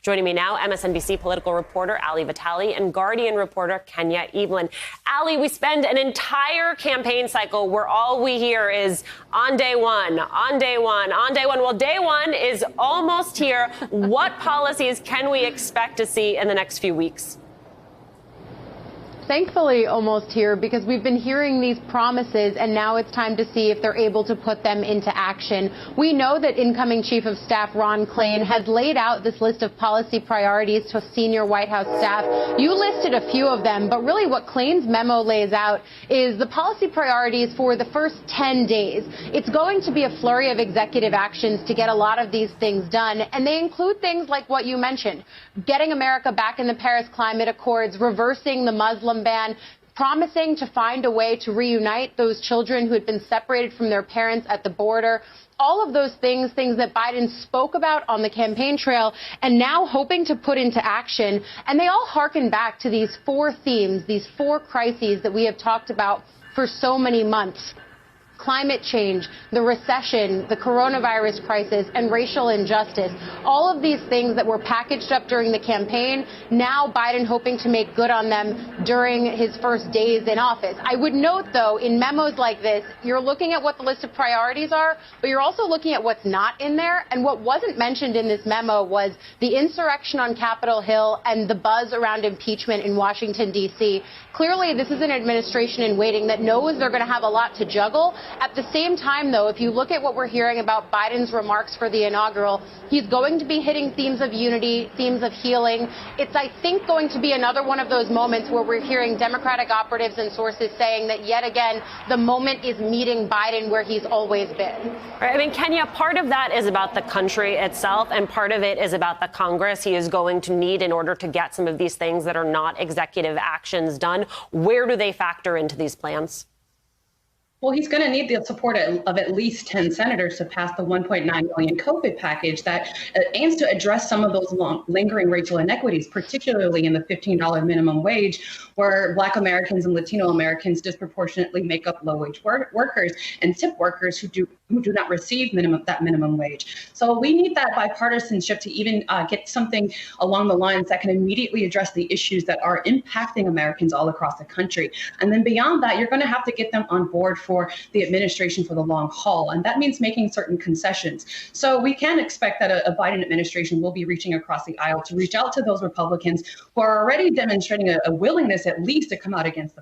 Joining me now, MSNBC political reporter Ali Vitali and Guardian reporter Kenya Evelyn. Ali, we spend an entire campaign cycle where all we hear is on day one, on day one, on day one. Well, day one is almost here. What policies can we expect to see in the next few weeks? Thankfully, almost here, because we've been hearing these promises, and now it's time to see if they're able to put them into action. We know that incoming Chief of Staff Ron Klain has laid out this list of policy priorities to senior White House staff. You listed a few of them, but really what Klain's memo lays out is the policy priorities for the first 10 days. It's going to be a flurry of executive actions to get a lot of these things done, and they include things like what you mentioned, getting America back in the Paris Climate Accords, reversing the Muslim ban, promising to find a way to reunite those children who had been separated from their parents at the border. All of those things that Biden spoke about on the campaign trail and now hoping to put into action. And they all harken back to these four themes, these four crises that we have talked about for so many months. Climate change, the recession, the coronavirus crisis, and racial injustice. All of these things that were packaged up during the campaign, now Biden hoping to make good on them during his first days in office. I would note, though, in memos like this, you're looking at what the list of priorities are, but you're also looking at what's not in there. And what wasn't mentioned in this memo was the insurrection on Capitol Hill and the buzz around impeachment in Washington, D.C. Clearly, this is an administration in waiting that knows they're going to have a lot to juggle. At the same time, though, if you look at what we're hearing about Biden's remarks for the inaugural, he's going to be hitting themes of unity, themes of healing. It's, I think, going to be another one of those moments where we're hearing Democratic operatives and sources saying that, yet again, the moment is meeting Biden where he's always been. Right. I mean, Kenya, part of that is about the country itself, and part of it is about the Congress he is going to need in order to get some of these things that are not executive actions done. Where do they factor into these plans? Well, he's going to need the support of at least 10 senators to pass the $1.9 billion COVID package that aims to address some of those lingering racial inequities, particularly in the $15 minimum wage, where Black Americans and Latino Americans disproportionately make up low-wage workers and tip workers who do not receive that minimum wage. So we need that bipartisanship to even get something along the lines that can immediately address the issues that are impacting Americans all across the country. And then beyond that, you're going to have to get them on board for the administration for the long haul. And that means making certain concessions. So we can expect that a Biden administration will be reaching across the aisle to reach out to those Republicans who are already demonstrating a willingness at least to come out against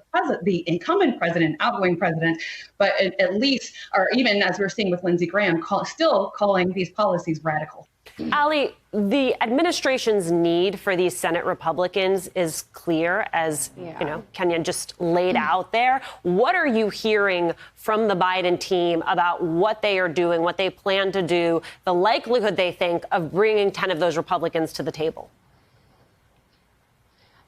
the incumbent president, outgoing president, but at least, or even as we're seeing with Lindsey Graham, still calling these policies radical. Ali, the administration's need for these Senate Republicans is clear, as Kenya just laid out there. What are you hearing from the Biden team about what they are doing, what they plan to do, the likelihood they think of bringing 10 of those Republicans to the table?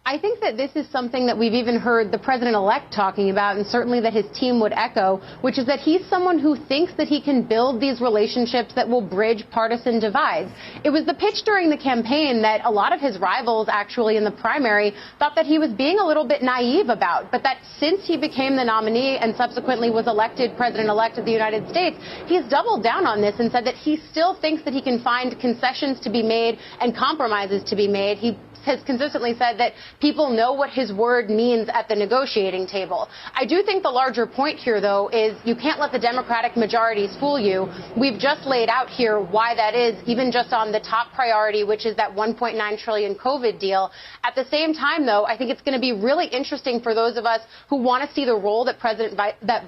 I think that this is something that we've even heard the president-elect talking about, and certainly that his team would echo, which is that he's someone who thinks that he can build these relationships that will bridge partisan divides. It was the pitch during the campaign that a lot of his rivals actually in the primary thought that he was being a little bit naive about, but that since he became the nominee and subsequently was elected president-elect of the United States, he's doubled down on this and said that he still thinks that he can find concessions to be made and compromises to be made. He has consistently said that people know what his word means at the negotiating table. I do think the larger point here, though, is you can't let the Democratic majorities fool you. We've just laid out here why that is, even just on the top priority, which is that $1.9 trillion COVID deal. At the same time, though, I think it's going to be really interesting for those of us who want to see the role that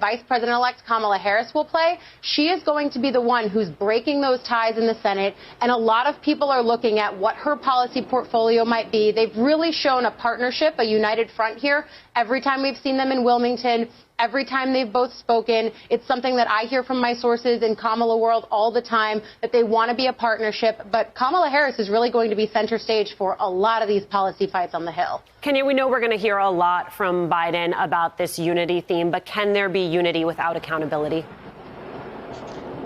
Vice President-elect Kamala Harris will play. She is going to be the one who's breaking those ties in the Senate, and a lot of people are looking at what her policy portfolio might be. They've really shown a partnership, a united front here. Every time we've seen them in Wilmington, every time they've both spoken, it's something that I hear from my sources in Kamala world all the time, that they want to be a partnership. But Kamala Harris is really going to be center stage for a lot of these policy fights on the Hill. Kenya, we know we're going to hear a lot from Biden about this unity theme, but can there be unity without accountability?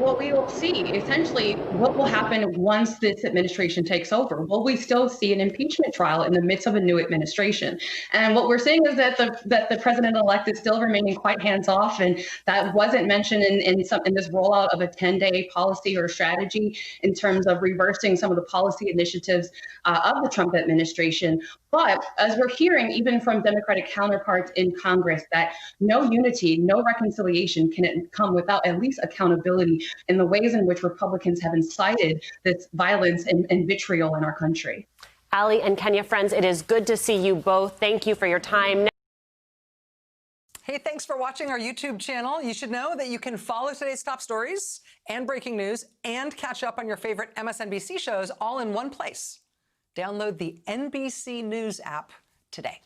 what we will see, essentially, what will happen once this administration takes over? Will we still see an impeachment trial in the midst of a new administration? And what we're seeing is that the president-elect is still remaining quite hands-off, and that wasn't mentioned in this rollout of a 10-day policy or strategy in terms of reversing some of the policy initiatives of the Trump administration. But as we're hearing, even from Democratic counterparts in Congress, that no unity, no reconciliation can come without at least accountability in the ways in which Republicans have incited this violence and vitriol in our country. Ali and Kenya, friends, it is good to see you both. Thank you for your time. Hey, thanks for watching our YouTube channel. You should know that you can follow today's top stories and breaking news and catch up on your favorite MSNBC shows all in one place. Download the NBC News app today.